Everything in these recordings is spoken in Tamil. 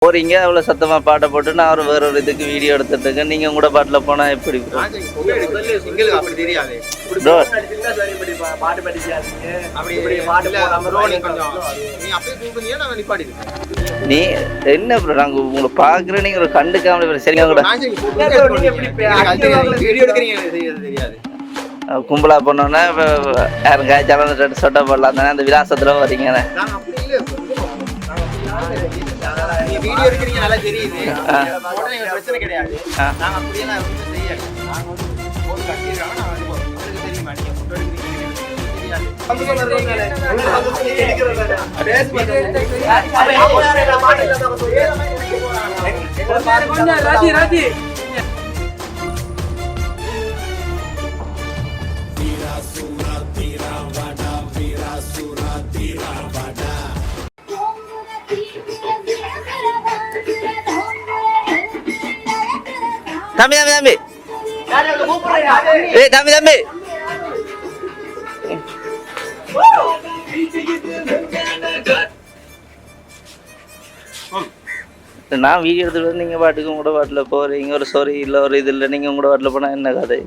போறீங்க அவ்வளோ சத்தமாக பாட்டை போட்டு நான் ஒரு வேற ஒரு இதுக்கு வீடியோ எடுத்துட்டு இருக்கேன். நீங்கள் கூட பாட்டில் போனால் எப்படி அப்படி தெரியாது. நீ என்ன ப்ரோ நாங்கள் உங்களை பார்க்குறேன், நீங்கள் ஒரு கண்டுக்காமலே சரிங்க கூட தெரியாது. கும்பலா போனோன்னா யாரும் காய்ச்சாலும் 2 சொட்டை போடலாம் தானே, அந்த விலாசத்தில் வரீங்க. வீடியோ எடுக்கிறீங்க நல்லா தெரியுது, பிரச்சனை கிடையாது. நாங்க அப்படியெல்லாம் செய்யல. நாங்க வந்து போன் கட்டிடுறாங்க, நான் வந்து உங்களுக்கு தெரியுமா நீங்க போட்டோ எடுக்கிறீங்க. தம்பி தம்பி தம்பி ஏய் தம்பி தம்பி நான் வீடியோ எடுத்துட்டு நீங்க பாட்டுக்கு உங்களோட பாட்டில் போறீங்க, ஒரு சாரி இல்லை ஒரு இது இல்லை, நீங்க உங்களோட பாட்டில் போனா என்ன கதை?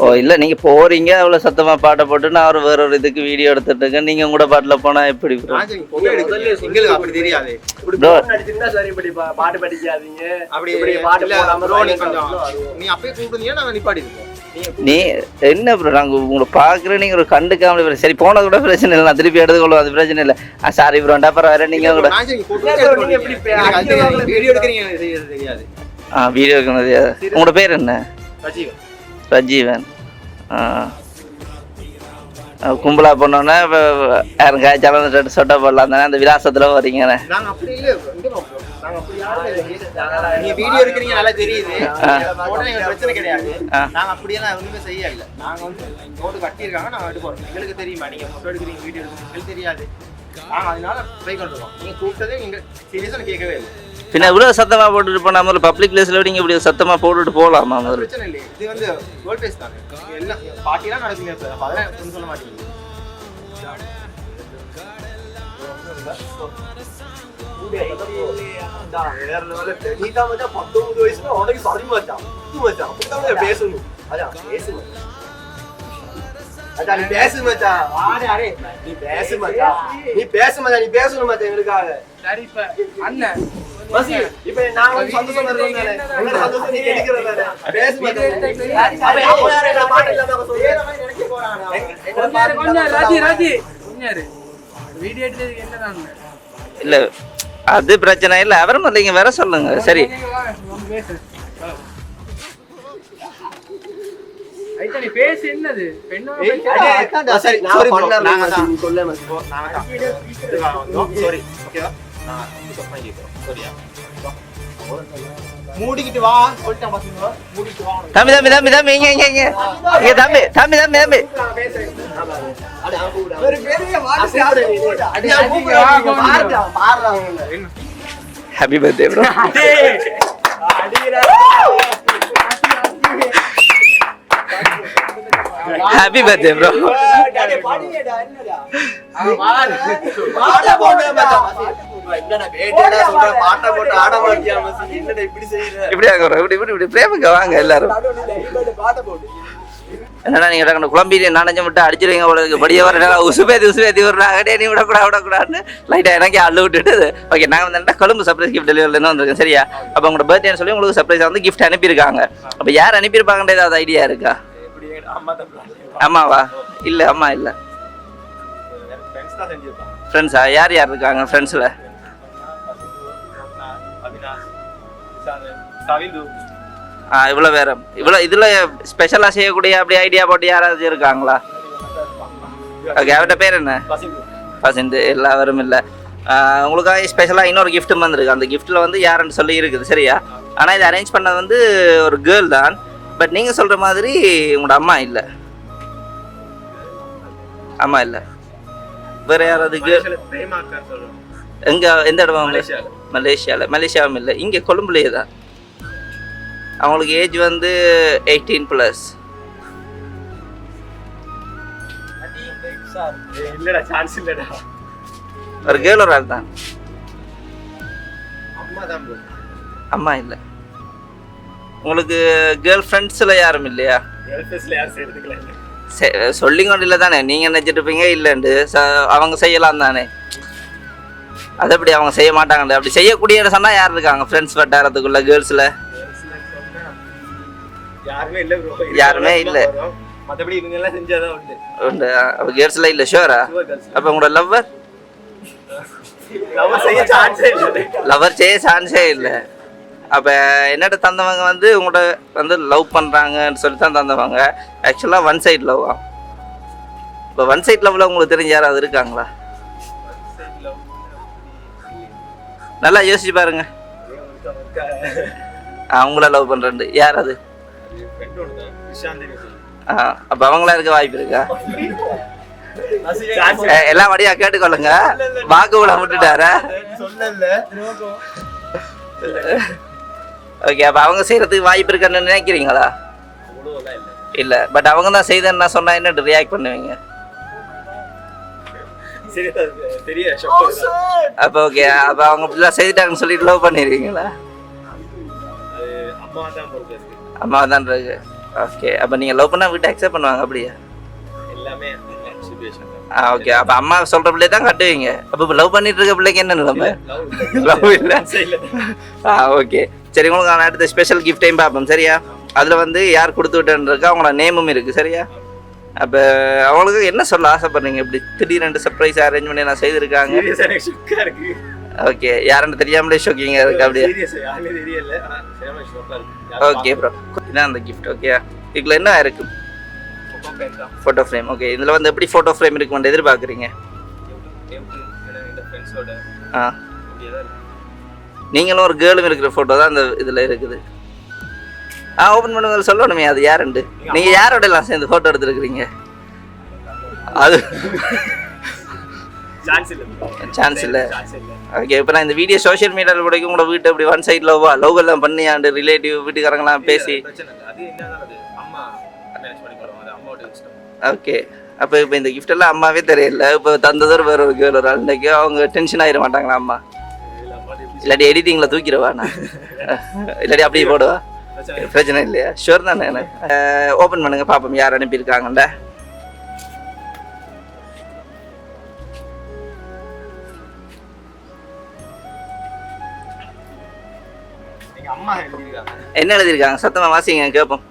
ஓ இல்லை நீங்கள் போறீங்க அவ்வளோ சத்தமாக பாட்டை போட்டு நான் ஒரு வேற ஒரு இதுக்கு வீடியோ எடுத்துட்டு இருக்கேன். நீங்கள் கூட பாட்டில் போனால் எப்படி? அப்படி தெரியாது. நீ என்ன ப்ரோ நாங்கள் உங்களை பார்க்குறேன், நீங்கள் ஒரு கண்டுக்காமலே சரி போனது கூட பிரச்சனை இல்லை, நான் திருப்பி எடுத்துக்கொள்ளும், அது பிரச்சனை இல்லை. சாரி ப்ரோண்டா அப்புறம் வேற நீங்கள் கூட வீடியோ எடுக்கிறீங்க தெரியாது. வீடியோ எடுக்கிறது. உங்களோட பேர் என்ன? ரஜீவன். கும்பலா போனோன்னா யாரும் காய்ச்சாலும் 2 சொட்டை போடலாம் தானே, அந்த விலாசத்தில் வரீங்க. வீடியோ எடுக்கிறீங்க நல்லா தெரியுது, பிரச்சனை கிடையாது. நாங்க அப்படியெல்லாம் ஒண்ணுமே செய்யல. நாங்க வந்து போட்டு கட்டிருக்காங்க, நாங்க எடுப்போம். எங்களுக்கு தெரியுமா நீங்க போட்டோ எடுக்கிறீங்க வீடியோ எடுக்கிறீங்க, எங்களுக்கு தெரியாது. நாங்க அதனால ட்ரை பண்றோம். நீங்க கூப்பிட்டதே நீங்க சீரியஸா கேட்கவே இல்லை. பின்ன இவ்வளவு சத்தமா போட்டுட்டு போனா முதல்ல பப்ளிக் பிளேஸ்ல நீங்க இப்படி சத்தமா போட்டுட்டு போகலாமா? பிரச்சனை இல்லை, இது வந்து வேர்ல்ட் பேஸ் தானே, எல்லாம் பார்ட்டிலாம் நடக்குங்க. அப்ப அதெல்லாம் சொல்ல மாட்டீங்க. இல்ல அது பிரச்சனை இல்ல, அவரும் இல்லைங்க வேற சொல்லுங்க. சரி மூடிக்கிட்டு வா சொல்லிட்டேன் பாத்தீங்களா. மூடிட்டு வா தம்பி தம்பி தம்பி தம்பி இங்க இங்க இங்க இங்க தம்பி தம்பி தம்பி தம்பி happy birthday bro. Happy birthday bro. பிரேமுக்கு வாங்க எல்லாரும். என்னன்னா நீங்க குழம்பி நனைஞ்ச மட்டும் அடிச்சிருவீங்க உங்களுக்கு படிய வர உசுபேத்தி விடுறாங்க. நீ விடக்கூடாதுன்னு லைட்டா எனக்கு அள்ளு விட்டுட்டு ஓகே நாங்கள் வந்து கொழும்பு சர்ப்ரைஸ் கிஃப்ட் டெலிவரிலேருந்து வந்திருக்கேன். சரியா? அப்போ உங்களோட பர்த்டேன்னு சொல்லி உங்களுக்கு சர்ப்ரைஸாக வந்து கிஃப்ட் அனுப்பியிருக்காங்க. அப்போ யார் அனுப்பியிருப்பாங்கன்ற ஏதாவது ஐடியா இருக்கா? அம்மாவா? இல்லை அம்மா இல்லை, ஃப்ரெண்ட்ஸா? யார் யார் இருக்காங்க ஃப்ரெண்ட்ஸில்? இவ்வளோ வேற இவ்வளோ இதில் ஸ்பெஷலாக செய்யக்கூடிய அப்படி ஐடியா போட்டு யாராவது இருக்காங்களா? ஓகே அவர்கிட்ட பேர் என்ன? பசந்து. எல்லாரும் இல்லை. உங்களுக்காக ஸ்பெஷலாக இன்னொரு கிஃப்ட்டும் வந்துருக்கு. அந்த கிஃப்ட்டில் வந்து யாருன்னு சொல்லி இருக்குது. சரியா? ஆனால் இதை அரேஞ்ச் பண்ணது வந்து ஒரு கேர்ள் தான். பட் நீங்கள் சொல்கிற மாதிரி உங்களோட அம்மா இல்லை. அம்மா இல்லை, வேற யாராவது எங்க எந்த இடம்? மலேசியாவும் இல்லை, இங்கே கொழும்புலேயே தான். அவங்களுக்கு ஏஜ் வந்து 18+. இல்லடா சான்ஸ் இல்லடா. ஒரு கேர்ள் ஒரு ஆள் தான். அம்மா தான் bro. அம்மா இல்லை. உங்களுக்கு கேர்ள் ஃப்ரெண்ட்ஸில் யாரும் இல்லையா? சொல்லிங் கொண்டு இல்லை தானே, நீங்கள் நினச்சிட்டு இருப்பீங்க இல்லைண்டு அவங்க செய்யலாம் தானே. அது எப்படி அவங்க செய்ய மாட்டாங்கல்ல? அப்படி செய்யக்கூடிய சொன்னால் யார் இருக்காங்க ஃப்ரெண்ட்ஸ் வட்டாரத்துக்குள்ள கேர்ள்ஸில்? யாருமே இல்லை. மற்றபடி இவங்க எல்லாம் செஞ்சாதான் உண்டு. உண்டு. அப்போ கேர்ள்ஸில் இல்லை ஷுவரா? அப்போ உங்களோட லவ்வர் லவர் செய்ய சான்ஸே இல்லை. அப்போ என்னட்ட தந்தவங்க வந்து உங்கள்கிட்ட வந்து லவ் பண்ணுறாங்கன்னு சொல்லி தான் தந்தவங்க. ஆக்சுவலாக ஒன் சைட் லவ்வா? இப்போ ஒன் சைட் லவ்வில் உங்களுக்கு தெரிஞ்ச யாராவது இருக்காங்களா? நல்லா யோசிச்சு பாருங்க. அவங்கள லவ் பண்ணுறேன் யார் அது? அப்போ அவங்களா இருக்க வாய்ப்பு இருக்கா? எல்லாம் வழியா கேட்டுக்கொள்ளுங்க. வாக்கு விட விட்டுட்டாரா? ஓகே, அப்போ அவங்க செய்யறதுக்கு வாய்ப்பு இருக்குன்னு நினைக்கிறீங்களா? இல்லை. பட் அவங்க தான் செய்தேன்னு சொன்னா என்ன ரியாக்ட் பண்ணுவீங்க? அப்போ ஓகே, அப்போ அவங்க இப்படிலாம் செய்துட்டாங்கன்னு சொல்லிட்டு லவ் பண்ணிடுவீங்களா? அம்மா தான் இருக்கு. ஓகே, அப்போ நீங்கள் லவ் பண்ணால் வீட்டை அக்செப்ட் பண்ணுவாங்க அப்படியா? ஓகே, அப்போ அம்மா சொல்கிற பிள்ளை தான் கட்டுவீங்க. அப்போ இப்போ லவ் பண்ணிட்டு இருக்க பிள்ளைக்கு என்ன நிலைமை? லவ் இல்லை. ஓகே சரி, உங்களுக்கு அடுத்த ஸ்பெஷல் கிஃப்டையும் பார்ப்போம் சரியா? அதில் வந்து யார் கொடுத்து விட்டேன்ருக்கு அவங்களோட நேமும் இருக்குது சரியா? அப்போ அவங்களுக்கு என்ன சொல்ல ஆசைப்படுறீங்க? இப்படி திடீரென்று சர்ப்ரைஸ் அரேஞ்ச் பண்ணி நான் செய்திருக்காங்க. ஓகே, யாருன்னு தெரியாமலே ஷோக்கிங்க இருக்கு அப்படியே? ஓகே ப்ரோ, இதான் அந்த கிஃப்ட். ஓகே, இதில் என்ன இருக்கு? Photo frame. ஓகே, இதில் வந்து எப்படி ஃபோட்டோ ஃப்ரேம் இருக்குன்னு எதிர்பார்க்குறீங்க? நீங்களும் ஒரு கேர்ளும் இருக்கிற ஃபோட்டோ தான் அந்த இதில் இருக்குது. ஓப்பன் பண்ணுங்க சொல்லணுமே, அது யாருண்டு? நீங்கள் யாரோட எல்லாம் சேர்ந்து ஃபோட்டோ எடுத்துருக்குறீங்க? அது சான்ஸ் இல்லை. ஓகே, இப்போ நான் இந்த வீடியோ சோஷியல் மீடியாவில் போடைக்கும் உங்களோட வீட்டை இப்படி ஒன் சைட் லவ் எல்லாம் பண்ணியாண்டு ரிலேட்டிவ் வீட்டுக்காரங்களாம் பேசி. ஓகே, அப்போ இப்போ இந்த கிஃப்ட் எல்லாம் அம்மாவே தெரியல. இப்போ தந்ததோர் வேற ஒரு கேர்ள் ஒரு அன்னைக்கு அவங்க டென்ஷன் ஆகிட மாட்டாங்களா அம்மா? இல்லாட்டி எடிட்டிங்கில் தூக்கிடுவா நான், இல்லாட்டி அப்படியே போடுவா? பிரச்சனை இல்லையா? ஷுவர் தானே. ஓப்பன் பண்ணுங்க பார்ப்போம் யார் அனுப்பியிருக்காங்கண்ட. என்ன எழுதியிருக்காங்க? சத்தமா வாசிங்க கேட்போம்.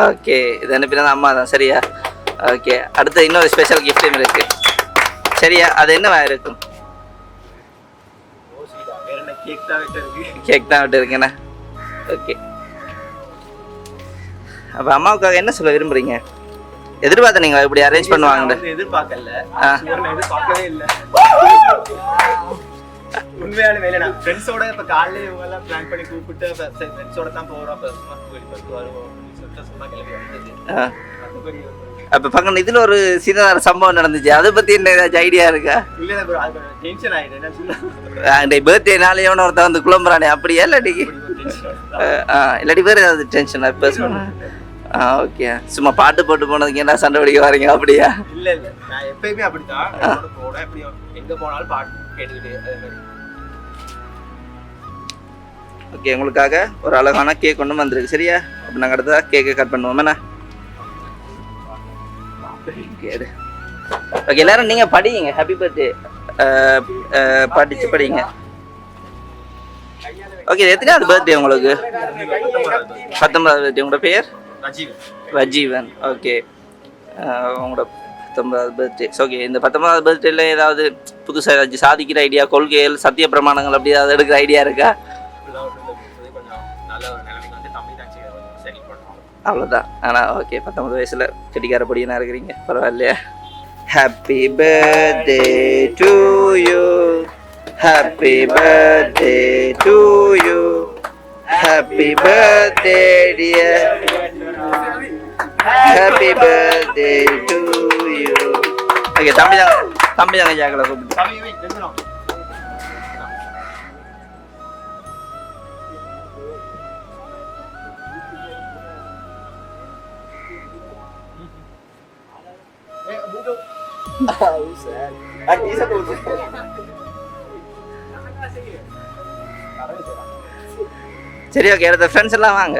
ஓகே, இது அனுப்பினது அம்மா தான் சரியா? ஓகே, அடுத்து இன்னொரு ஸ்பெஷல் கிஃப்டும் இருக்கு சரியா? அது என்னவா இருக்கும்? கேக் தான் விட்டு இருக்குண்ணா. ஓகே, அப்போ அம்மாவுக்காக என்ன சொல்ல விரும்புறீங்க? எதிர்பார்த்த நீங்க இப்படி அரேஞ்ச் பண்ணுவாங்க? எதிர்பார்க்கல, எதிர்பார்க்கவே இல்லை. உண்மையான வேலை நான் ஃப்ரெண்ட்ஸோட இப்போ காலையில் இவங்க எல்லாம் பிளான் பண்ணி கூப்பிட்டு ஃப்ரெண்ட்ஸோட தான் போகிறோம். அப்போ பக்கம் இதில் ஒரு சின்ன சம்பவம் நடந்துச்சு, அதை பற்றி என்ன ஏதாச்சும் ஐடியா இருக்கா? இல்லை ப்ரோ, அது டென்ஷன் ஆகிடுது. பர்த்டே நாளையோட ஒருத்தன் வந்து குழம்புறானே அப்படியா? இல்லாட்டி இல்லாட்டி வேறு ஏதாவது டென்ஷனா இப்போ சொன்னேன்? ஓகே, சும்மா பாட்டு போட்டு போனதுக்கு என்ன சண்டை பிடிக்க வரீங்க அப்படியா? இல்லை இல்லை, நான் எப்பயுமே அப்படித்தான் போனேன். எப்படியும் எங்கே போனாலும் பாட்டு கேட்டுக்கிட்டு அதே மாதிரி. ஓகே, உங்களுக்காக ஒரு அழகான கேக் கொண்டு வந்திருக்கு சரியா? அப்போ நாங்கள் அடுத்ததா கேக்கை கட் பண்ணுவோமேண்ணா. ஓகே, எல்லாரும் நீங்கள் படிங்க. ஹாப்பி பர்த்டே படிங்க. ஓகே, எத்தனாவது பர்த்டே உங்களுக்கு? 19வது பர்த்டே. உங்களோட பேர்? ரஜீவன். ஓகே, உங்களோட 19வது பர்த்டே. ஓகே, இந்த 19வது பர்த்டேல ஏதாவது புதுசாக ஏதாச்சும் சாதிக்கிற ஐடியா, கொள்கைகள், சத்திய பிரமாணங்கள் அப்படி ஏதாவது எடுக்கிற ஐடியா இருக்கா? அவ்வளோதான். ஆனால் ஓகே, 19 வயசில் செடிக்கார பொடியனா இருக்கிறீங்க, பரவாயில்லையா? Happy birthday to you, happy birthday to you, happy birthday dear, happy birthday to you. Okay, தம்பி தாங்க ஜாக்கல கூப்பிட்டு. சரி ஓகே, அடுத்த ஃப்ரெண்ட்ஸ் எல்லாம் வாங்க.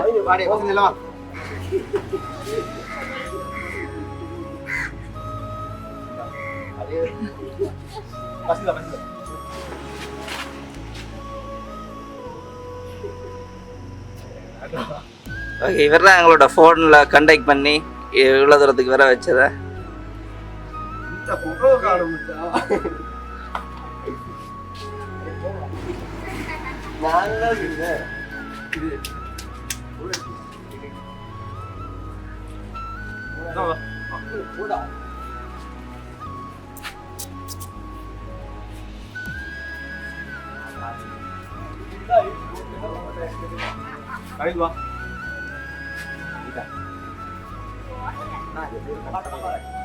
ஓகே, இவர் தான் எங்களோட ஃபோனில் கான்டாக்ட் பண்ணி இவ்வளோ தூரத்துக்கு வர வச்சதா.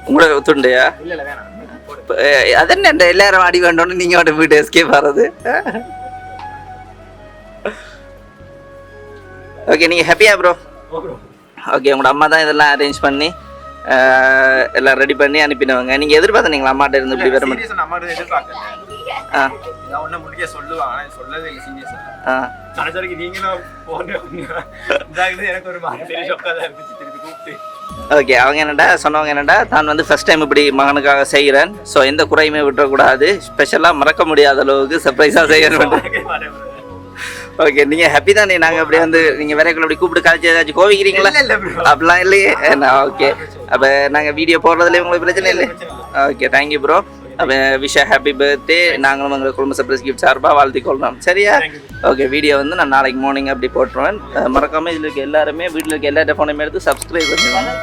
உங்களோட துண்டையா? அதென்ன எல்லாரும் அடி வேண்டோன்னு நீங்க மட்டும் வீட்டு எஸ்கேப் ஆறது. ஓகே, நீங்க ஹாப்பியா ப்ரோ? ஓகே, உங்களோட அம்மா தான் இதெல்லாம் அரேஞ்ச் பண்ணி எல்லாம் ரெடி பண்ணி அனுப்பினவங்க. நீங்க எதிர்பார்த்தீங்களா அம்மாட்ட இருந்து இப்படி வர மாதிரி? ஓகே, அவங்க என்னடா சொன்னவங்க என்னடா, தான் வந்து ஃபர்ஸ்ட் டைம் இப்படி மகனுக்காக செய்கிறேன், ஸோ எந்த குறையுமே விட்டுறக்கூடாது, ஸ்பெஷலாக மறக்க முடியாத அளவுக்கு சர்ப்ரைஸாக செய்யணும். ஓகே, நீங்க ஹாப்பி தானே? நாங்க அப்படியே வந்து நீங்க வேறக்குள்ள அப்படி கூப்பிட்டு காய்ச்சி ஏதாச்சும் கோவிக்கிறீங்களா? அப்படிலாம் இல்லையே. ஓகே, அப்ப நாங்க வீடியோ போடுறதுல உங்களுக்கு பிரச்சனை இல்லை. Okay, thank you bro. அப்போ விஷ் ஹாப்பி பர்த்டே. நாங்களும் எங்கள் குடும்ப சர்ப்ரைஸ் கிஃப்ட் சார்பாக வாழ்த்தி கொள்கிறோம். சரியா? ஓகே, வீடியோ வந்து நான் நாளைக்கு மார்னிங் அப்படி போட்டுருவேன். மறக்காமல் இதில் இருக்க எல்லாருமே வீட்டில் இருக்க எல்லா ஃபோனையுமே எடுத்து சப்ஸ்கிரைப் பண்ணிடுவாங்க.